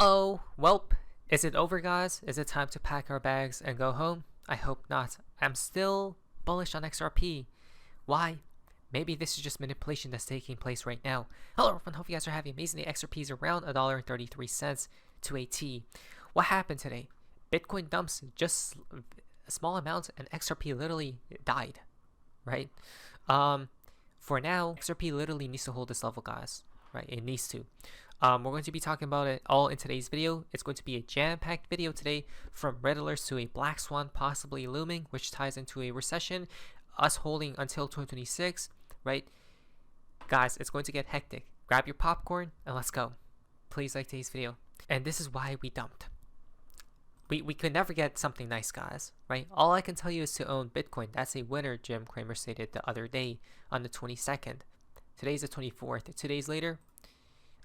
Uh-oh, welp, is it over, guys? Is it time to pack our bags and go home? I hope not. I'm still bullish on XRP. Why? Maybe this is just manipulation that's taking place right now. Hello everyone, hope you guys are having an amazing day. XRP is around $1.33 to a T. What happened today? Bitcoin dumps just a small amount and XRP literally died, right? For now, XRP literally needs to hold this level, guys, right? It needs to. We're going to be talking about it all in today's video. It's going to be a jam-packed video today, from red alerts to a black swan possibly looming, which ties into a recession, us holding until 2026, right? Guys, it's going to get hectic. Grab your popcorn and let's go. Please like today's video. And this is why we dumped. We could never get something nice, guys, right? All I can tell you is to own Bitcoin. That's a winner, Jim Cramer stated the other day on the 22nd. Today's the 24th. 2 days later,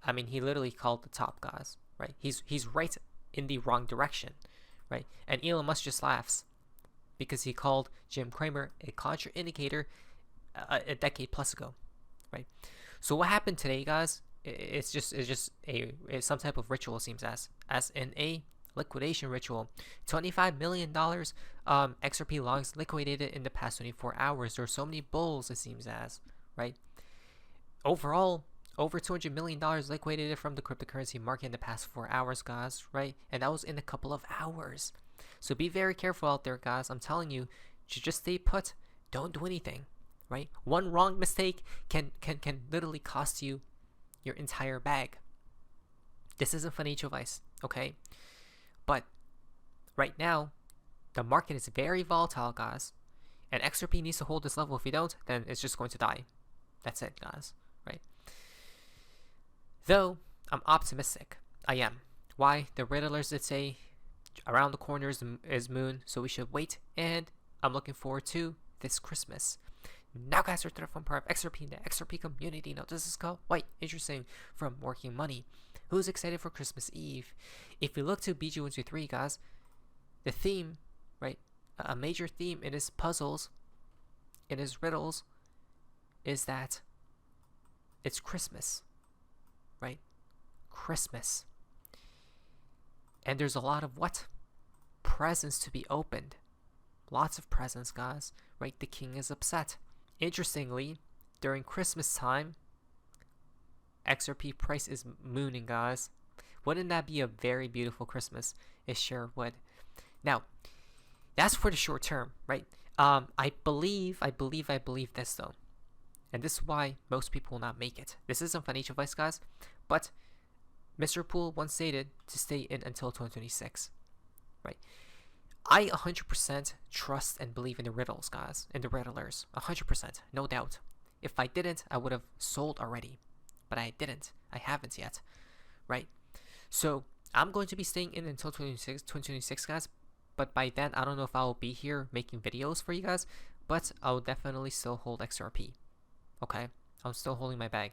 I mean, he literally called the top, guys, right? He's right in the wrong direction, right? And Elon Musk just laughs because he called Jim Cramer a contraindicator a decade plus ago, right? So what happened today, guys? It's just some type of ritual, it seems, as in a liquidation ritual. $25 million XRP longs liquidated in the past 24 hours. There are so many bulls, it seems as, right? Overall, over $200 million liquidated from the cryptocurrency market in the past 4 hours, guys, right? And that was in a couple of hours. So be very careful out there, guys. I'm telling you, to just stay put. Don't do anything, right? One wrong mistake can literally cost you your entire bag. This isn't financial advice, okay? But right now, the market is very volatile, guys. And XRP needs to hold this level. If you don't, then it's just going to die. That's it, guys, right? Though, I'm optimistic. I am. Why? The red alerts that say around the corner is moon, so we should wait. And I'm looking forward to this Christmas. Now, guys, we're to the fun part of XRP in the XRP community. Now, this is called White Interesting from Working Money. Who's excited for Christmas Eve? If we look to BG123, guys, the theme, right, a major theme in his puzzles, in his riddles, is that it's Christmas, right? Christmas. And there's a lot of what? Presents to be opened. Lots of presents, guys, right? The king is upset. Interestingly, during Christmas time, XRP price is mooning, guys. Wouldn't that be a very beautiful Christmas? It sure would. Now, that's for the short term, right? I believe this though. And this is why most people will not make it. This isn't financial advice, guys, but Mr. Poole once stated to stay in until 2026, right? I 100% trust and believe in the riddles, guys, in the riddlers. 100%, no doubt. If I didn't, I would have sold already. But I didn't. I haven't yet, right? So I'm going to be staying in until 2026, guys. But by then, I don't know if I will be here making videos for you guys. But I'll definitely still hold XRP. Okay? I'm still holding my bag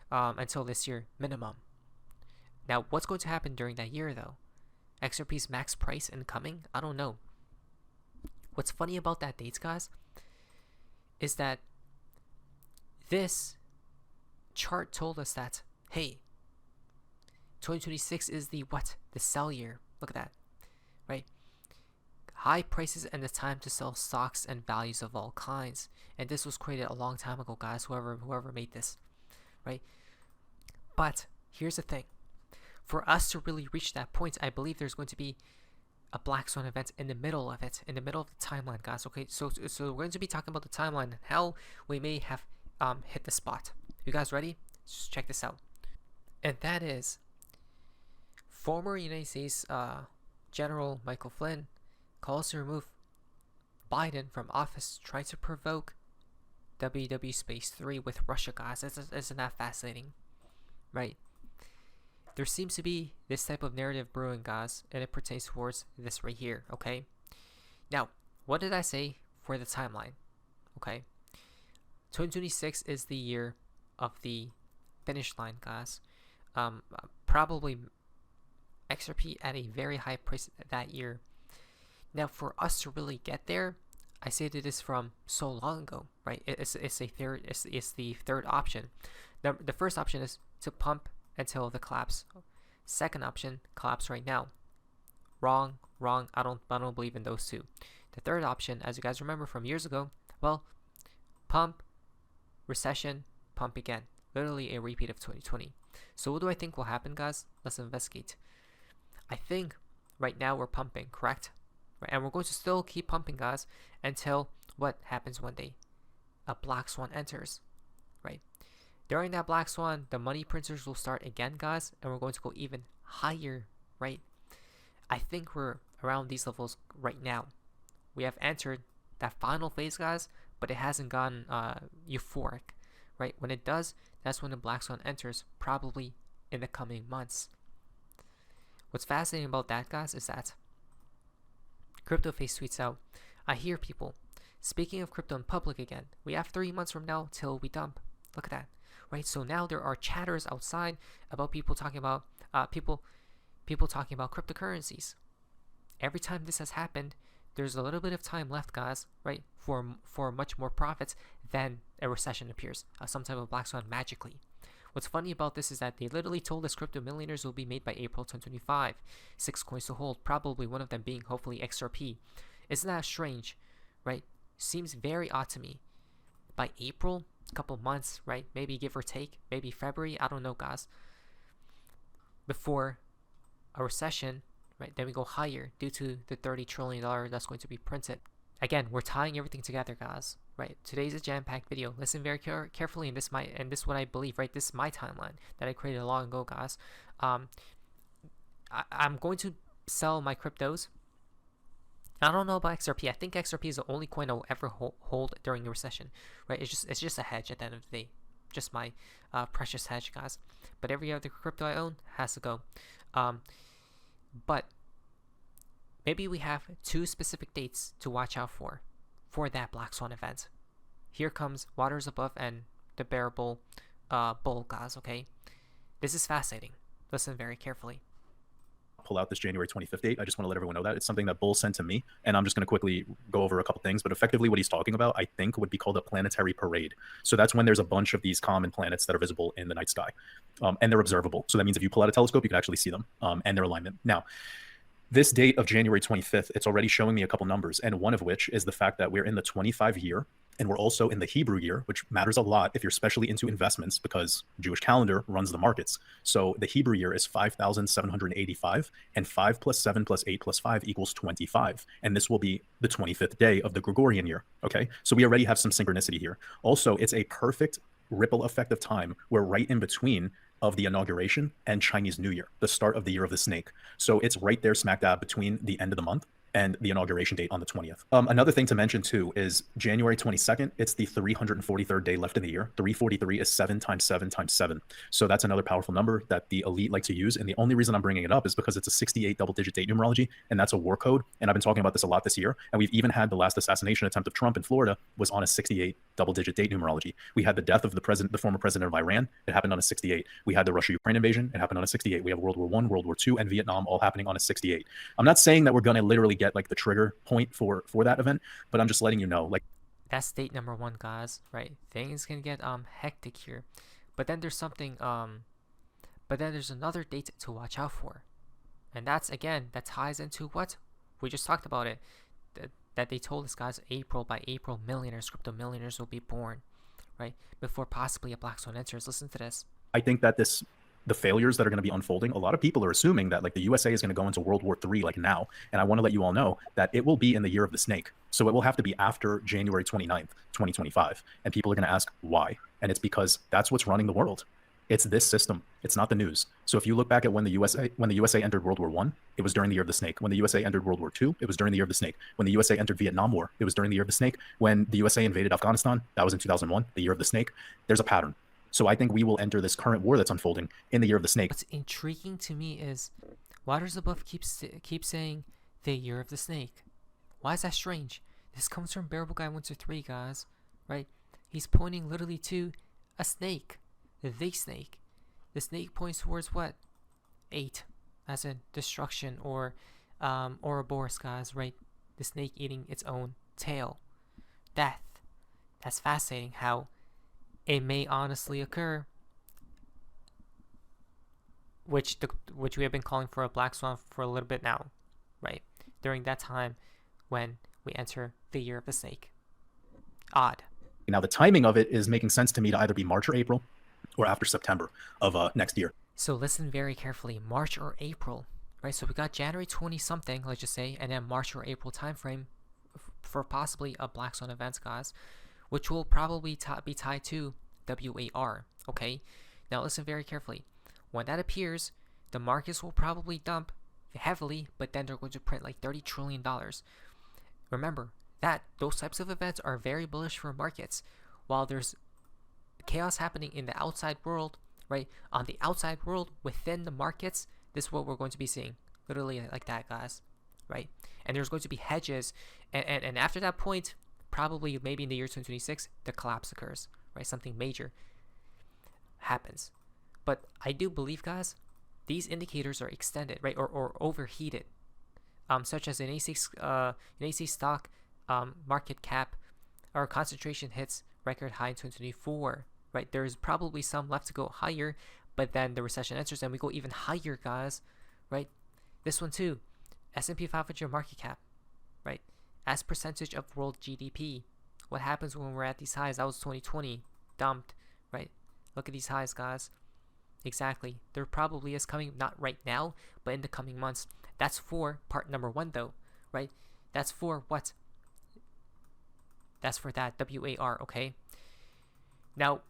until this year, minimum. Now, what's going to happen during that year, though? XRP's max price incoming? I don't know. What's funny about that dates, guys, is that this chart told us that, hey, 2026 is the what? The sell year. Look at that, right? High prices and the time to sell stocks and values of all kinds. And this was created a long time ago, guys, whoever made this, right? But here's the thing. For us to really reach that point, I believe there's going to be a black swan event in the middle of it, in the middle of the timeline, guys. Okay, so we're going to be talking about the timeline and how we may have hit the spot. You guys ready? Just check this out. And that is former United States General Michael Flynn calls to remove Biden from office, trying to provoke WW Space 3 with Russia, guys. Isn't that fascinating? Right? There seems to be this type of narrative brewing, guys, and it pertains towards this right here, okay? Now, what did I say for the timeline? Okay? 2026 is the year of the finish line, guys. Probably XRP at a very high price that year. Now, for us to really get there, I stated this from so long ago, right? It's the third option. The first option is to pump until the collapse Second option, collapse right now. Wrong, wrong. I don't believe in those two. The third option, as you guys remember from years ago, well, pump, recession, pump again. Literally a repeat of 2020. So what do I think will happen, guys? Let's investigate. I think right now we're pumping, correct? Right, and we're going to still keep pumping, guys, until what happens one day? A black swan enters, right? During that black swan, the money printers will start again, guys, and we're going to go even higher, right? I think we're around these levels right now. We have entered that final phase, guys, but it hasn't gotten euphoric, right? When it does, that's when the black swan enters, probably in the coming months. What's fascinating about that, guys, is that CryptoFace tweets out, I hear people speaking of crypto in public again. We have 3 months from now till we dump. Look at that, right? So now there are chatters outside about people talking about people talking about cryptocurrencies. Every time this has happened, there's a little bit of time left, guys, right, for much more profits than a recession appears, some type of black swan magically. What's funny about this is that they literally told us crypto millionaires will be made by April 2025. 6 coins to hold, probably one of them being hopefully XRP. Isn't that strange, right? Seems very odd to me. By April, a couple months, right? Maybe give or take, maybe February, I don't know, guys. Before a recession, right? Then we go higher due to the $30 trillion that's going to be printed. Again, we're tying everything together, guys, right? Today's a jam-packed video. Listen very carefully, and this is what I believe, right? This is my timeline that I created long ago, guys. I'm going to sell my cryptos. I don't know about XRP. I think XRP is the only coin I will ever hold during a recession, right? It's just a hedge at the end of the day, just my precious hedge, guys. But every other crypto I own has to go. But maybe we have 2 specific dates to watch out for that black swan event. Here comes waters above and the bearable bull, guys. Okay, this is fascinating. Listen very carefully. Pull out this January 25th date. I just want to let everyone know that it's something that Bull sent to me, and I'm just going to quickly go over a couple things. But effectively what he's talking about, I think, would be called a planetary parade. So that's when there's a bunch of these common planets that are visible in the night sky, and they're observable. So that means if you pull out a telescope, you can actually see them and their alignment. Now, this date of January 25th, it's already showing me a couple numbers, and one of which is the fact that we're in the 25 year, and we're also in the Hebrew year, which matters a lot if you're especially into investments, because Jewish calendar runs the markets. So the Hebrew year is 5,785, and 5 plus 7 plus 8 plus 5 equals 25. And this will be the 25th day of the Gregorian year. Okay, so we already have some synchronicity here. Also, it's a perfect ripple effect of time. We're right in between of the inauguration and Chinese New Year, the start of the year of the snake. So it's right there smack dab between the end of the month and the inauguration date on the 20th. Another thing to mention too is January 22nd, it's the 343rd day left in the year. 343 is 7 times 7 times 7. So that's another powerful number that the elite like to use. And the only reason I'm bringing it up is because it's a 68 double-digit date numerology, and that's a war code. And I've been talking about this a lot this year. And we've even had the last assassination attempt of Trump in Florida was on a 68 double-digit date numerology. We had the death of the former president of Iran. It happened on a 68. We had the Russia-Ukraine invasion. It happened on a 68. We have World War I, World War II, and Vietnam all happening on a 68. I'm not saying that we're going to literally get like the trigger point for that event, but I'm just letting you know, like, that's date number 1, guys, right? Things can get hectic here, but then there's something but then there's another date to watch out for, and that's, again, that ties into what we just talked about, it that they told us, guys, by April millionaires, crypto millionaires will be born, right, before possibly a black swan enters. Listen to this. I think that the failures that are going to be unfolding, a lot of people are assuming that like the USA is going to go into World War III like now. And I want to let you all know that it will be in the year of the snake. So it will have to be after January 29th, 2025. And people are going to ask why. And it's because that's what's running the world. It's this system. It's not the news. So if you look back at when the USA entered World War I, it was during the year of the snake. When the USA entered World War II, it was during the year of the snake. When the USA entered Vietnam War, it was during the year of the snake. When the USA invaded Afghanistan, that was in 2001, the year of the snake. There's a pattern. So I think we will enter this current war that's unfolding in the year of the snake. What's intriguing to me is Waters Above keeps saying the year of the snake. Why is that strange? This comes from Bearable Guy 123, guys, right? He's pointing literally to a snake, the snake. The snake points towards what? 8, as in destruction, or Ouroboros, guys, right? The snake eating its own tail. Death. That's fascinating how it may honestly occur which we have been calling for a black swan for a little bit now, right? During that time when we enter the year of the snake. Odd. Now, the timing of it is making sense to me to either be March or April or after September of next year. So listen very carefully, March or April, right? So we got January 20 something, let's just say, and then March or April timeframe for possibly a black swan event, guys, which will probably be tied to WAR, okay? Now listen very carefully. When that appears, the markets will probably dump heavily, but then they're going to print like $30 trillion. Remember that those types of events are very bullish for markets. While there's chaos happening in the outside world, right? On the outside world, within the markets, this is what we're going to be seeing. Literally like that, guys, right? And there's going to be hedges. And after that point, probably maybe in the year 2026, the collapse occurs, right? Something major happens. But I do believe, guys, these indicators are extended, right? Or overheated, such as an AC stock market cap or concentration hits record high in 2024, right? There's probably some left to go higher, but then the recession enters and we go even higher, guys, right? This one too, S&P 500 market cap, right? As percentage of world GDP. What happens when we're at these highs? That was 2020, dumped, right? Look at these highs, guys. Exactly. There probably is coming, not right now, but in the coming months. That's for part number 1, though, right? That's for what? That's for that WAR, okay? Now,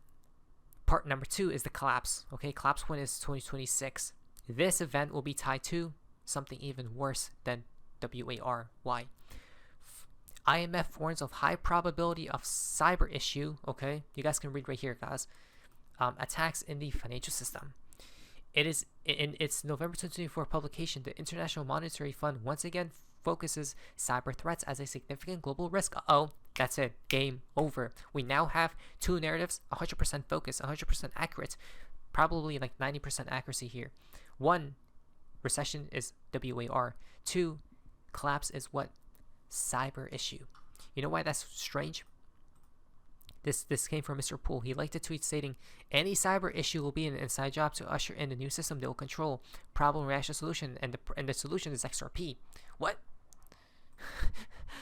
part number 2 is the collapse, okay? Collapse 1 is 2026. This event will be tied to something even worse than WAR. Why? IMF warns of high probability of cyber issue, okay? You guys can read right here, guys. Attacks in the financial system. It is in its November 2024 publication, the International Monetary Fund once again focuses cyber threats as a significant global risk. Uh-oh, that's it. Game over. We now have 2 narratives, 100% focused, 100% accurate, probably like 90% accuracy here. 1, recession is WAR. 2, collapse is what? Cyber issue. You know why that's strange? This came from Mr. Poole. He liked a tweet stating, any cyber issue will be an inside job to usher in a new system that will control problem, reaction, solution, and the solution is XRP. What?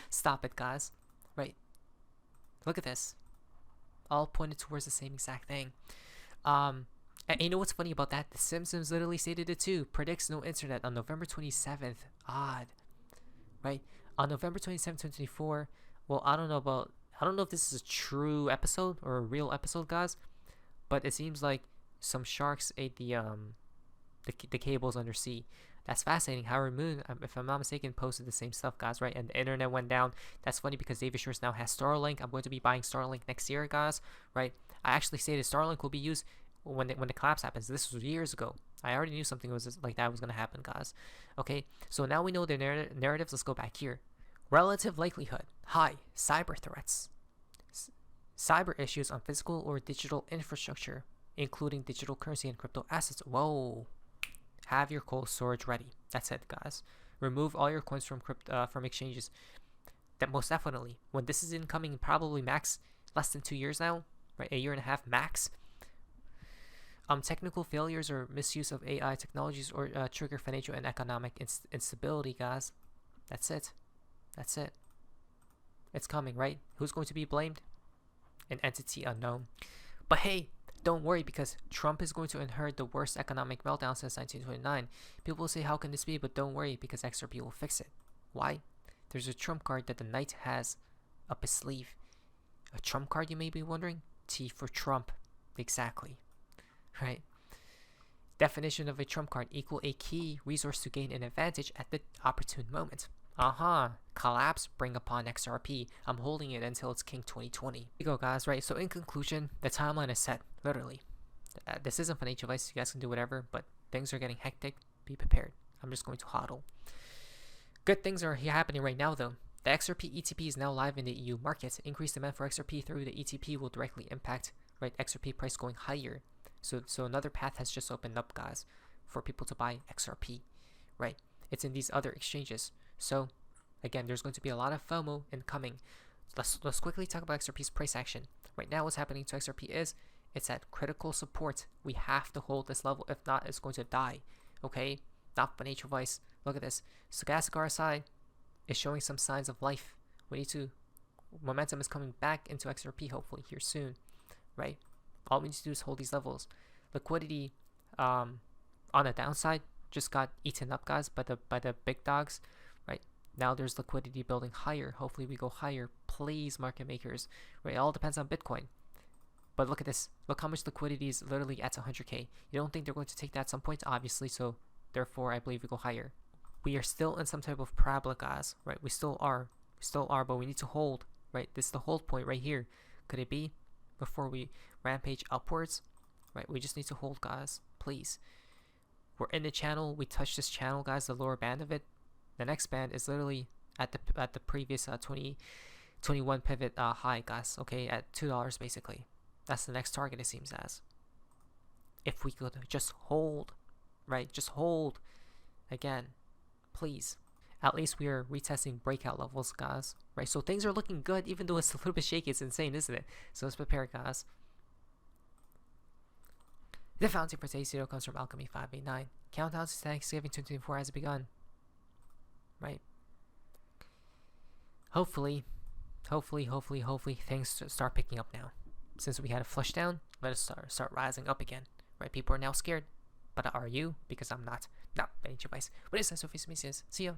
Stop it, guys. Right. Look at this. All pointed towards the same exact thing. And you know what's funny about that? The Simpsons literally stated it too. Predicts no internet on November 27th. Odd. Right? On November 27th, 2024, well, I don't know if this is a true episode or a real episode, guys, but it seems like some sharks ate the cables under sea. That's fascinating. Howard Moon, if I'm not mistaken, posted the same stuff, guys, right? And the internet went down. That's funny because David Schwartz now has Starlink. I'm going to be buying Starlink next year, guys, right? I actually stated Starlink will be used when the collapse happens. This was years ago. I already knew something was like that was going to happen, guys. Okay, so now we know the narratives. Let's go back here. Relative likelihood, high. Cyber threats. Cyber issues on physical or digital infrastructure, including digital currency and crypto assets. Whoa. Have your cold storage ready. That's it, guys. Remove all your coins from exchanges. That most definitely. When this is incoming, probably max less than 2 years now, right? 1.5 years max. Technical failures or misuse of AI technologies or trigger financial and economic instability, guys. That's it. That's it. It's coming, right? Who's going to be blamed? An entity unknown. But hey, don't worry, because Trump is going to inherit the worst economic meltdown since 1929. People will say, how can this be? But don't worry, because XRP will fix it. Why? There's a trump card that the knight has up his sleeve. A trump card, you may be wondering? T for Trump. Exactly. Right? Definition of a trump card: equal a key resource to gain an advantage at the opportune moment. Collapse, bring upon XRP. I'm holding it until it's King 2020. Here you go, guys, right? So in conclusion, the timeline is set, literally. This isn't financial advice. You guys can do whatever, but things are getting hectic. Be prepared. I'm just going to hodl. Good things are happening right now, though. The XRP ETP is now live in the EU market. Increased demand for XRP through the ETP will directly impact, right, XRP price going higher. So another path has just opened up, guys, for people to buy XRP, right? It's in these other exchanges. So again, there's going to be a lot of FOMO incoming. Let's quickly talk about XRP's price action. Right now, what's happening to XRP is It's at critical support. We have to hold this level. If not, it's going to die. Okay? Not financial advice. Look at this. Stochastic RSI is showing some signs of life. We need to. Momentum is coming back into XRP hopefully here soon. Right? All we need to do is hold these levels. Liquidity on the downside just got eaten up, guys, by the big dogs. Right? Now there's liquidity building higher. Hopefully we go higher. Please, market makers. Right? It all depends on Bitcoin. But look at this. Look how much liquidity is literally at 100K. You don't think they're going to take that at some point? Obviously, so therefore I believe we go higher. We are still in some type of parabola, guys, right? We still are, but we need to hold, right? This is the hold point right here. Could it be before we rampage upwards? Right? We just need to hold, guys, please. We're in the channel. We touched this channel, guys, the lower band of it. The next band is literally at the previous 21 pivot high, guys, okay, at $2 basically. That's the next target, it seems as. If we could just hold, right? Just hold again, please. At least we are retesting breakout levels, guys, right? So things are looking good, even though it's a little bit shaky. It's insane, isn't it? So let's prepare, guys. The fountain for today's video comes from Alchemy 589. Countdown to Thanksgiving 2024 has begun, right? Hopefully, things start picking up now. Since we had a flush down, let us start rising up again, right? People are now scared, but are you? Because I'm not. No, financial advice. What is that? Sophie Smith says. See ya.